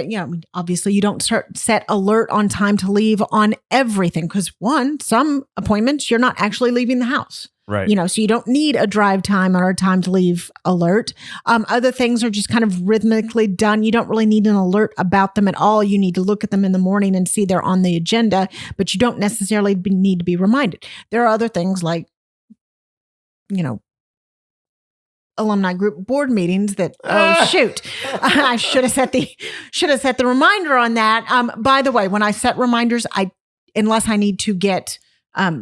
Obviously you don't set alert on time to leave on everything, because some appointments, you're not actually leaving the house. Right. So you don't need a drive time or a time to leave alert. Other things are just kind of rhythmically done. You don't really need an alert about them at all. You need to look at them in the morning and see they're on the agenda, but you don't necessarily need to be reminded. There are other things like, alumni group board meetings that, shoot, I should have set the reminder on that. By the way, when I set reminders, unless I need to get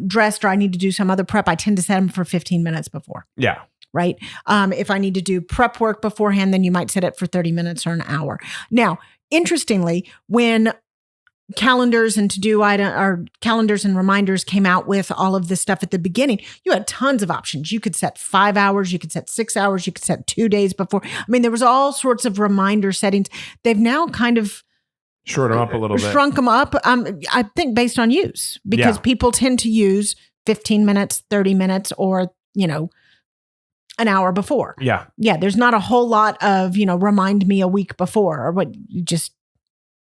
dressed or I need to do some other prep, I tend to set them for 15 minutes before. Yeah. Right. If I need to do prep work beforehand, then you might set it for 30 minutes or an hour. Now, interestingly, when calendars and to-do item or calendars and reminders came out with all of this stuff at the beginning, you had tons of options. You could set 5 hours, you could set 6 hours, you could set 2 days before. I mean, there was all sorts of reminder settings. They've now kind of short them up a little bit. Shrunk them up, I think based on use, because people tend to use 15 minutes, 30 minutes, or, an hour before. Yeah. Yeah. There's not a whole lot of, remind me a week before, or what you just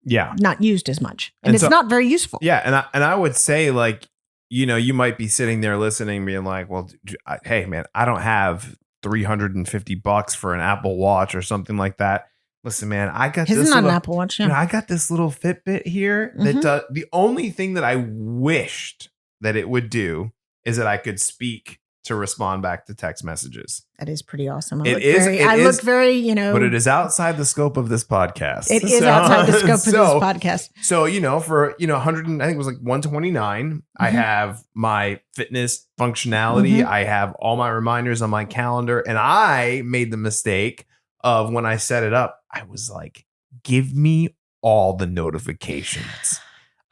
not used as much. And it's not very useful. Yeah. And I would say, like, you might be sitting there listening, being like, well, hey man, I don't have $350 for an Apple Watch or something like that. Listen, man, I got His this. is not little, an Apple Watch. Yeah. I got this little Fitbit here that the only thing that I wished that it would do is that I could speak to respond back to text messages. That is pretty awesome. I look very, you know. But it is outside the scope of this podcast. It is outside the scope of this podcast. So, for, 100, I think it was like 129, I have my fitness functionality. I have all my reminders on my calendar. And I made the mistake of when I set it up, I was like, give me all the notifications.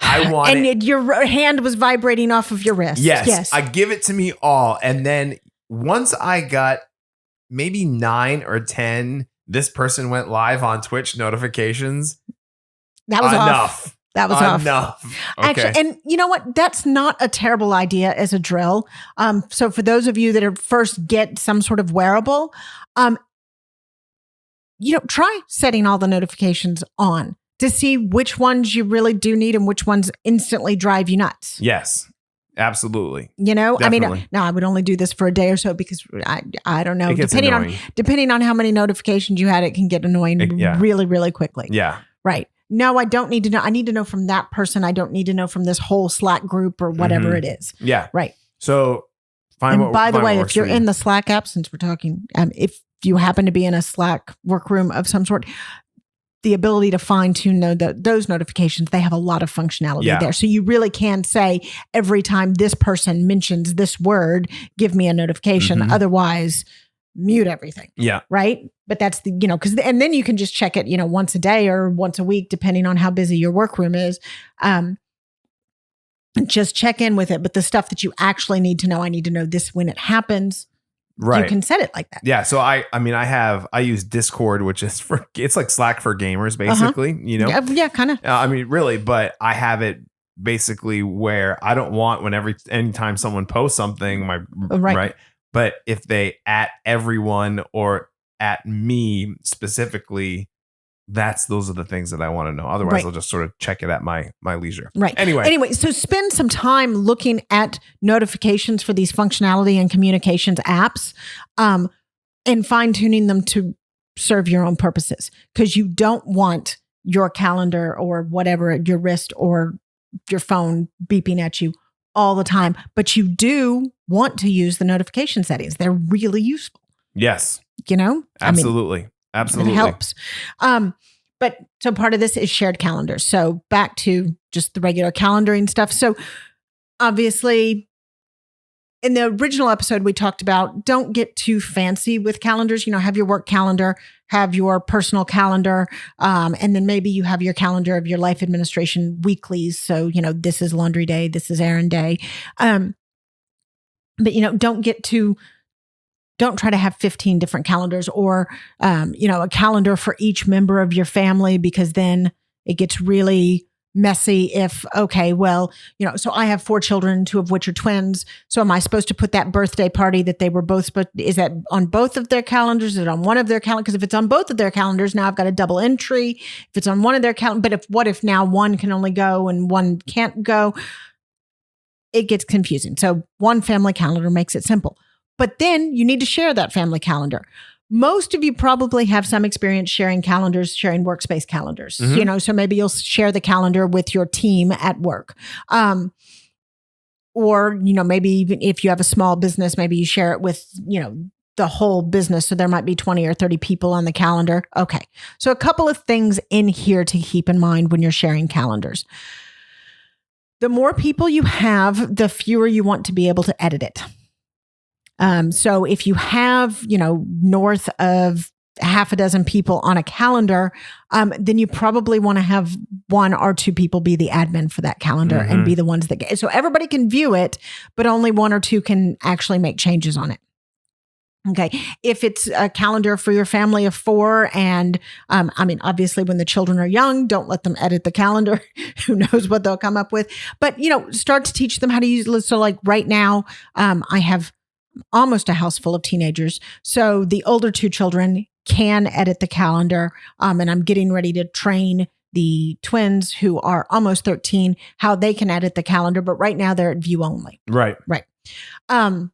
I want and your hand was vibrating off of your wrist. Yes. I give it to me all. And then once I got maybe 9 or 10, this person went live on Twitch notifications. That was enough. That was enough. Okay. Actually, and you know what? That's not a terrible idea as a drill. So for those of you that are first get some sort of wearable, try setting all the notifications on to see which ones you really do need and which ones instantly drive you nuts. Yes, absolutely. Definitely. I mean, no, I would only do this for a day or so because I don't know. It gets annoying. Depending on how many notifications you had, it can get annoying really, really quickly. Yeah. Right. No, I don't need to know. I need to know from that person. I don't need to know from this whole Slack group or whatever it is. Yeah. Right. So by the way, if you're in the Slack app, since we're talking, if you happen to be in a Slack workroom of some sort, the ability to fine tune those notifications, they have a lot of functionality there. So you really can say every time this person mentions this word, give me a notification. Otherwise, mute everything. Yeah. Right. But that's and then you can just check it, once a day or once a week, depending on how busy your workroom is. Just check in with it. But the stuff that you actually need to know, I need to know this when it happens. Right. You can set it like that. Yeah. So I use Discord, which is it's like Slack for gamers, basically, Yeah, kind of. Really, but I have it basically where I don't want anytime someone posts something, right. But if they at everyone or at me specifically, those are the things that I want to know. Otherwise, I'll just sort of check it at my leisure. Right. Anyway, so spend some time looking at notifications for these functionality and communications apps, and fine tuning them to serve your own purposes, because you don't want your calendar or whatever at your wrist or your phone beeping at you all the time. But you do want to use the notification settings. They're really useful. Yes. Absolutely. Absolutely. It helps. But so part of this is shared calendars. So back to just the regular calendaring stuff. So obviously in the original episode, we talked about don't get too fancy with calendars. Have your work calendar, have your personal calendar, and then maybe you have your calendar of your life administration weeklies. So, this is laundry day, this is errand day. But, don't try to have 15 different calendars or, a calendar for each member of your family, because then it gets really messy if, so I have 4 children, 2 of which are twins. So am I supposed to put that birthday party that they were both, is that on both of their calendars? Is it on one of their calendars? Because if it's on both of their calendars, now I've got a double entry. If it's on one of their calendars, but what if now one can only go and one can't go? It gets confusing. So one family calendar makes it simple. But then you need to share that family calendar. Most of you probably have some experience sharing calendars, sharing workspace calendars, so maybe you'll share the calendar with your team at work. Or, maybe even if you have a small business, maybe you share it with, the whole business. So there might be 20 or 30 people on the calendar. Okay. So a couple of things in here to keep in mind when you're sharing calendars. The more people you have, the fewer you want to be able to edit it. So if you have, north of half a dozen people on a calendar, then you probably want to have 1 or 2 people be the admin for that calendar and be the ones that get it. So everybody can view it, but only 1 or 2 can actually make changes on it. Okay. If it's a calendar for your family of 4 and, obviously when the children are young, don't let them edit the calendar. Who knows what they'll come up with, but, start to teach them how to use it. So like right now, I have almost a house full of teenagers. So the older 2 children can edit the calendar. And I'm getting ready to train the twins who are almost 13, how they can edit the calendar. But right now they're at view only. Right. And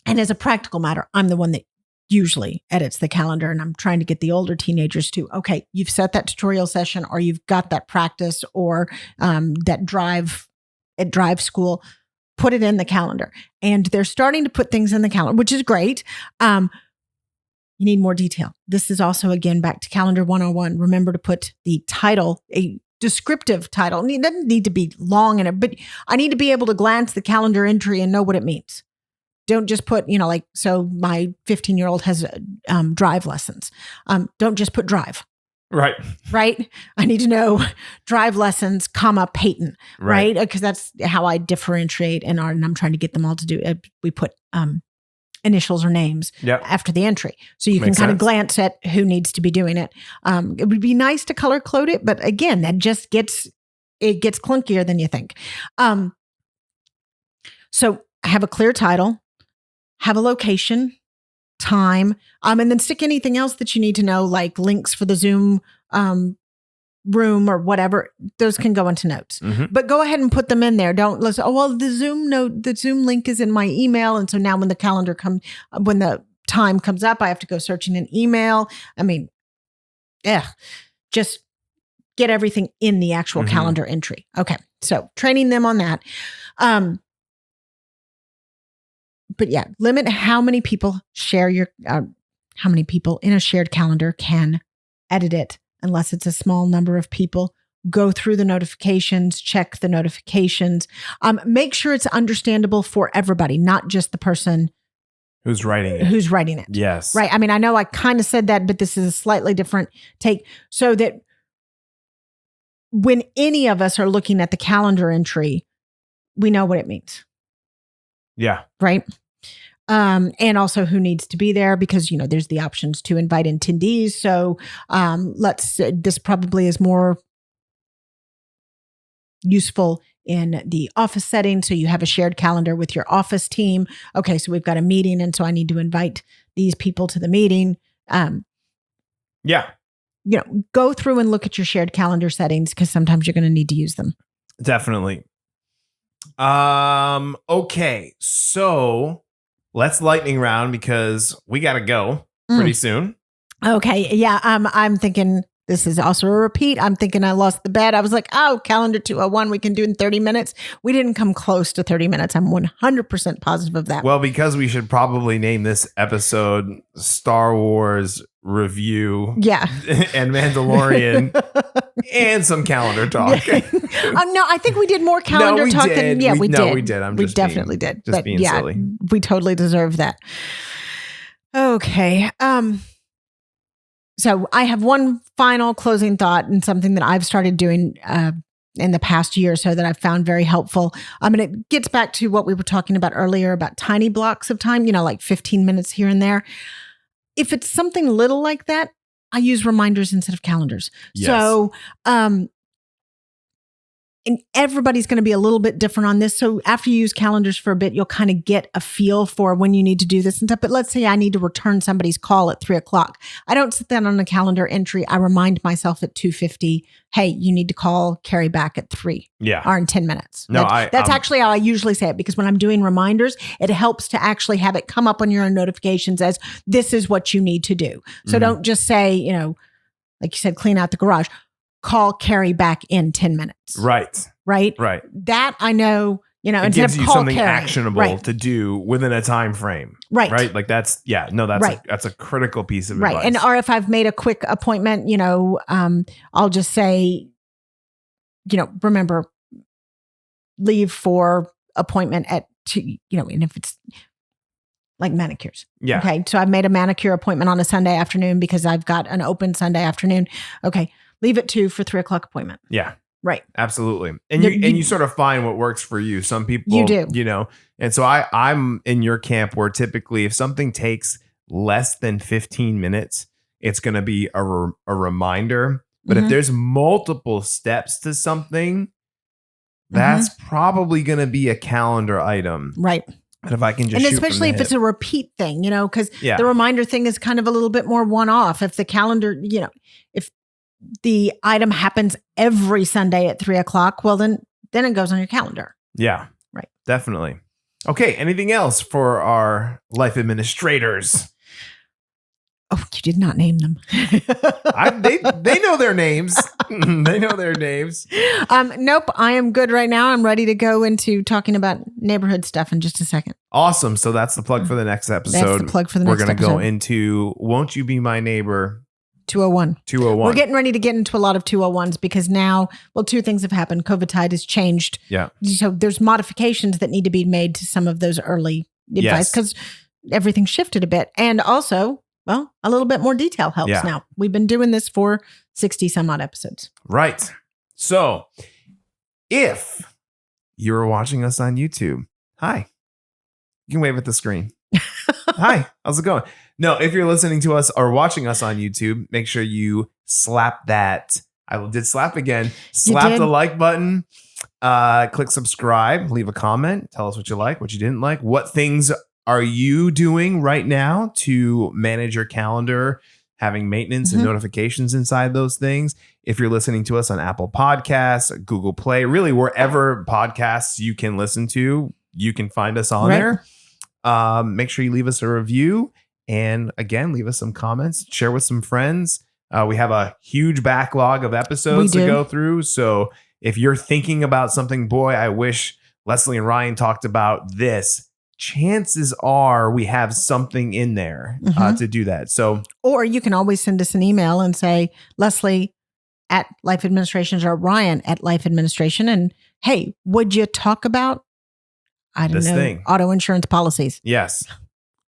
as a practical matter, I'm the one that usually edits the calendar, and I'm trying to get the older teenagers to, okay, you've set that tutorial session, or you've got that practice, or that drive at drive school, put it in the calendar. And they're starting to put things in the calendar, which is great. You need more detail. This is also, again, back to Calendar 101. Remember to put the title, a descriptive title. It doesn't need to be long in it, but I need to be able to glance the calendar entry and know what it means. Don't just put, so my 15-year-old has drive lessons. Don't just put drive. Right. Right. I need to know drive lessons, Peyton. Right. Because that's how I differentiate and I'm trying to get them all to do it. We put initials or names after the entry. So you can kind of glance at who needs to be doing it. It would be nice to color code it, but again, that just gets clunkier than you think. So have a clear title, have a location, time, and then stick anything else that you need to know, like links for the Zoom room or whatever. Those can go into notes, but go ahead and put them in there. Don't listen. Oh, well, the Zoom link is in my email. And so now when when the time comes up, I have to go searching an email. I mean, just get everything in the actual calendar entry. Okay. So training them on that. But yeah, limit how many people share how many people in a shared calendar can edit it, unless it's a small number of people. Go through the notifications, check the notifications. Make sure it's understandable for everybody, not just the person who's writing it. Yes. Right. I mean, I know I kind of said that, but this is a slightly different take, so that when any of us are looking at the calendar entry, we know what it means. Yeah. Right. And also who needs to be there, because, there's the options to invite attendees. So this probably is more useful in the office setting. So you have a shared calendar with your office team. Okay, so we've got a meeting, and so I need to invite these people to the meeting. Go through and look at your shared calendar settings, because sometimes you're going to need to use them. Definitely. Okay, so let's lightning round, because we got to go pretty soon. Okay. Yeah. I'm thinking this is also a repeat. I'm thinking I lost the bet. I was like, calendar 201, we can do in 30 minutes. We didn't come close to 30 minutes. I'm 100% positive of that. Well, because we should probably name this episode Star Wars Review. Yeah. And Mandalorian and some calendar talk. No, I think we did more calendar talk than we did. No, we did. We definitely did. Just being silly. We totally deserve that. Okay. So I have one final closing thought, and something that I've started doing in the past year or so that I've found very helpful. And it gets back to what we were talking about earlier about tiny blocks of time, like 15 minutes here and there. If it's something little like that, I use reminders instead of calendars. Yes. So, and everybody's going to be a little bit different on this. So after you use calendars for a bit, you'll kind of get a feel for when you need to do this and stuff. But let's say I need to return somebody's call at 3:00. I don't sit that on a calendar entry. I remind myself at 2:50, hey, you need to call Carrie back at 3. Yeah. Or in 10 minutes. No, that's actually how I usually say it, because when I'm doing reminders, it helps to actually have it come up on your notifications as this is what you need to do. So don't just say, like you said, clean out the garage. Call Carrie back in 10 minutes. Right. That I know, it instead gives of you call something Carrie. actionable to do within a time frame. Right. Like that's a critical piece of advice. And or if I've made a quick appointment, I'll just say, remember, leave for appointment at 2, and if it's like manicures. Yeah. Okay. So I've made a manicure appointment on a Sunday afternoon because I've got an open Sunday afternoon. Okay. Leave it 2 for 3:00 appointment. Yeah. Right. Absolutely. And you sort of find what works for you. Some people, you do. And so I'm in your camp where typically if something takes less than 15 minutes, it's going to be a reminder. But if there's multiple steps to something, that's probably going to be a calendar item. Right. And if I can just, and especially if it's a repeat thing, because the reminder thing is kind of a little bit more one-off. If the calendar, if the item happens every Sunday at 3:00, well, then it goes on your calendar. Yeah. Right. Definitely. Okay. Anything else for our life administrators? Oh, you did not name them. They know their names. They know their names. Nope. I am good right now. I'm ready to go into talking about neighborhood stuff in just a second. Awesome. So that's the plug for the next episode. That's the plug for the next episode. We're going to go into Won't You Be My Neighbor? 201. 201. We're getting ready to get into a lot of 201s because now, well, two things have happened. COVID-tide has changed. Yeah. So there's modifications that need to be made to some of those early advice because everything shifted a bit. And also, well, a little bit more detail helps now. We've been doing this for 60 some odd episodes. Right. So if you're watching us on YouTube, hi. You can wave at the screen. Hi, how's it going? No, if you're listening to us or watching us on YouTube, make sure you slap that. I did slap again. Slap the like button. Click subscribe. Leave a comment. Tell us what you like, what you didn't like. What things are you doing right now to manage your calendar, having maintenance and notifications inside those things? If you're listening to us on Apple Podcasts, Google Play, really wherever podcasts you can listen to, you can find us on there. Make sure you leave us a review. And again, leave us some comments, share with some friends. We have a huge backlog of episodes to go through. So if you're thinking about something, boy, I wish Leslie and Ryan talked about this, chances are we have something in there to do that. So, or you can always send us an email and say, Leslie at Life Administration or Ryan at Life Administration. And hey, would you talk about, I don't know, auto insurance policies? Yes.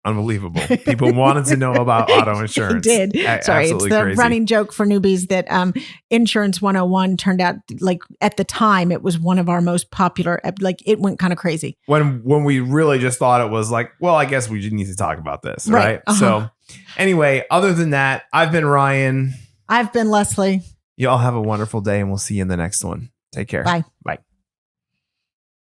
Unbelievable. People wanted to know about auto insurance. They did. Sorry, it's the crazy running joke for newbies that Insurance 101 turned out, like at the time, it was one of our most popular, like it went kind of crazy. When we really just thought it was like, well, I guess we need to talk about this, right? So anyway, other than that, I've been Ryan. I've been Leslie. You all have a wonderful day and we'll see you in the next one. Take care. Bye. Bye.